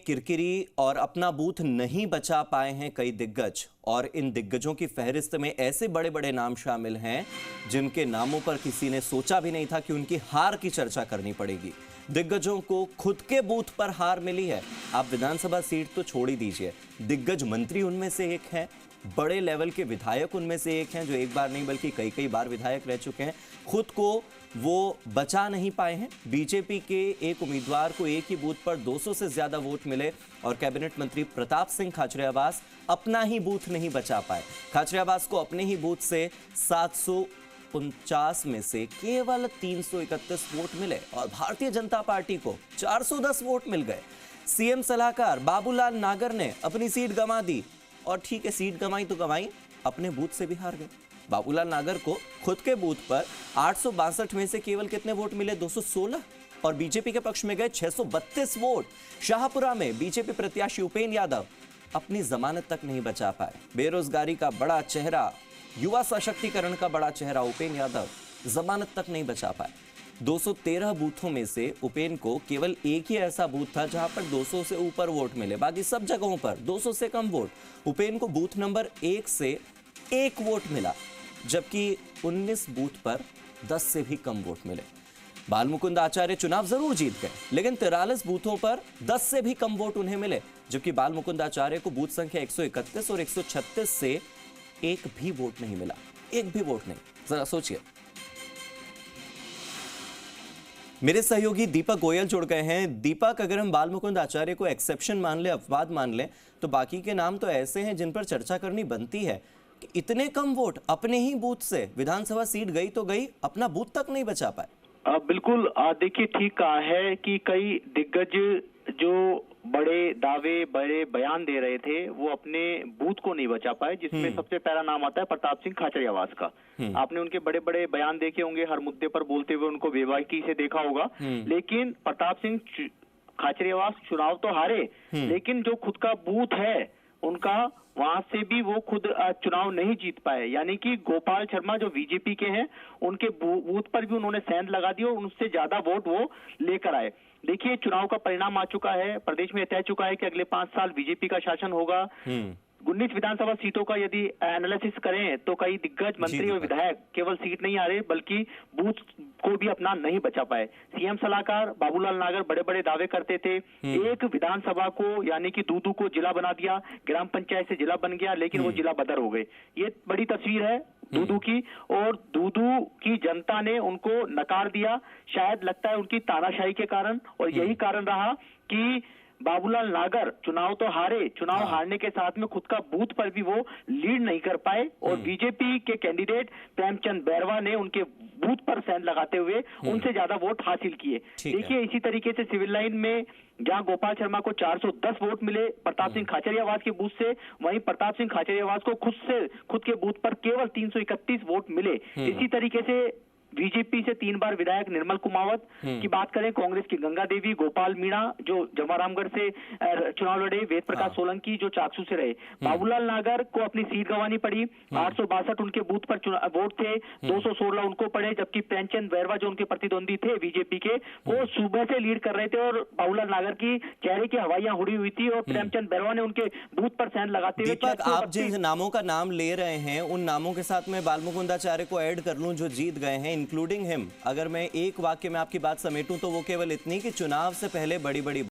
किरकिरी और अपना बूथ नहीं बचा पाए हैं कई दिग्गज, और इन दिग्गजों की फहरिस्त में ऐसे बड़े बड़े नाम शामिल हैं जिनके नामों पर किसी ने सोचा भी नहीं था कि उनकी हार की चर्चा करनी पड़ेगी। दिग्गजों को खुद के बूथ पर हार मिली है। आप विधानसभा सीट तो छोड़ ही दीजिए, दिग्गज मंत्री उनमें से एक हैं, बड़े लेवल के विधायक उनमें से एक हैं जो एक बार नहीं बल्कि कई कई बार विधायक रह चुके हैं। खुद को वो बचा नहीं पाए हैं। बीजेपी के एक उम्मीदवार को एक ही बूथ पर 200 से ज्यादा वोट मिले और कैबिनेट मंत्री प्रताप सिंह खाचरियावास अपना ही बूथ नहीं बचा पाए। खाचरियावास को अपने ही बूथ से 749 में से केवल 331 वोट मिले और भारतीय जनता पार्टी को 410 वोट मिल गए। सीएम सलाहकार बाबूलाल नागर ने अपनी सीट गंवा दी, और ठीक है, सीट गंवाई तो गंवाई, अपने बूथ से भी हार गए। बाबूलाल नागर को खुद के बूथ पर 862 में से केवल कितने वोट मिले? 216, और बीजेपी के पक्ष में गए 632 वोट। शाहपुरा में बीजेपी प्रत्याशी उपेंद्र यादव अपनी जमानत तक नहीं बचा पाए। बेरोजगारी का बड़ा चेहरा, युवा सशक्तिकरण का बड़ा चेहरा उपेंद्र यादव जमानत तक नहीं बचा पाए। 213 बूथों में से उपेंद्र को केवल एक ही ऐसा बूथ था जहां पर 200 से ऊपर वोट मिले, बाकी सब जगहों पर 200 से कम वोट। उपेंद्र को बूथ नंबर 1 से 1 वोट मिला, जबकि 19 बूथ पर 10 से भी कम वोट मिले। बालमुकुंद आचार्य चुनाव जरूर जीत गए, लेकिन 43 बूथों पर 10 से भी कम वोट उन्हें मिले, जबकि बालमुकुंद आचार्य को बूथ संख्या 131 और 136 से एक भी वोट नहीं मिला, एक भी वोट नहीं। जरा सोचिए। मेरे सहयोगी दीपक गोयल जुड़ गए हैं। दीपक, अगर हम बालमुकुंद आचार्य को एक्सेप्शन मान ले, अपवाद मान ले, तो बाकी के नाम तो ऐसे हैं जिन पर चर्चा करनी बनती है कि इतने कम वोट अपने ही बूथ से विधानसभा सीट गई तो गई, अपना बूथ तक नहीं बचा पाए। बिल्कुल, देखिए, ठीक कहा है कि कई दिग्गज जो बड़े दावे, बड़े बयान दे रहे थे, वो अपने बूथ को नहीं बचा पाए, जिसमें सबसे पहला नाम आता है प्रताप सिंह खाचरियावास का। आपने उनके बड़े बड़े बयान देखे होंगे, हर मुद्दे पर बोलते हुए उनको बेबाकी से देखा होगा, लेकिन प्रताप सिंह खाचरियावास चुनाव तो हारे, लेकिन जो खुद का बूथ है उनका, वहां से भी वो खुद चुनाव नहीं जीत पाए। यानी कि गोपाल शर्मा जो बीजेपी के हैं, उनके बूथ पर भी उन्होंने सेंध लगा दी और उनसे ज्यादा वोट वो लेकर आए। देखिए, चुनाव का परिणाम आ चुका है, प्रदेश में तय चुका है कि अगले 5 साल बीजेपी का शासन होगा। 19 विधानसभा सीटों का यदि एनालिसिस करें तो कई दिग्गज मंत्री और विधायक केवल सीट नहीं आ रहे बल्कि बूथ को भी अपना नहीं बचा पाए। सीएम सलाहकार बाबूलाल नागर बड़े बड़े दावे करते थे, एक विधानसभा को यानी कि दूदू को जिला बना दिया, ग्राम पंचायत से जिला बन गया, लेकिन वो जिला बदर हो गए। ये बड़ी तस्वीर है दूदू की, और दूदू की जनता ने उनको नकार दिया, शायद लगता है उनकी तानाशाही के कारण। और यही कारण रहा कि बाबूलाल नागर चुनाव तो हारे, चुनाव हारने के साथ में खुद का बूथ पर भी वो लीड नहीं कर पाए, और बीजेपी के कैंडिडेट प्रेमचंद बैरवा ने उनके बूथ पर सेंध लगाते हुए उनसे ज्यादा वोट हासिल किए। देखिए, इसी तरीके से सिविल लाइन में जहां गोपाल शर्मा को 410 वोट मिले प्रताप सिंह खाचरियावास के बूथ से, वहीं प्रताप सिंह खाचरियावास को खुद के बूथ पर केवल 331 वोट मिले। इसी तरीके से बीजेपी से 3 बार विधायक निर्मल कुमावत की बात करें, कांग्रेस की गंगा देवी, गोपाल मीणा जो जवारामगढ़ से चुनाव लड़े, वेद प्रकाश सोलंकी जो चाकसू से रहे। बाबूलाल नागर को अपनी सीट गंवानी पड़ी, 862 उनके बूथ पर वोट थे, 216 उनको पड़े, जबकि प्रेमचंद बैरवा जो उनके प्रतिद्वंदी थे बीजेपी के, वो सुबह से लीड कर रहे थे और बाबूलाल नागर की चेहरे की हवाइयां उड़ी हुई थी, और प्रेमचंद बैरवा ने उनके बूथ पर सेंध लगाते हुए। दीपक, आप जिन नामों का नाम ले रहे हैं उन नामों के साथ मैं बालमुकुंद आचार्य को ऐड कर लूं जो जीत गए हैं, इंक्लूडिंग हिम। अगर मैं एक वाक्य में आपकी बात समेटूं तो वो केवल इतनी कि चुनाव से पहले बड़ी बड़ी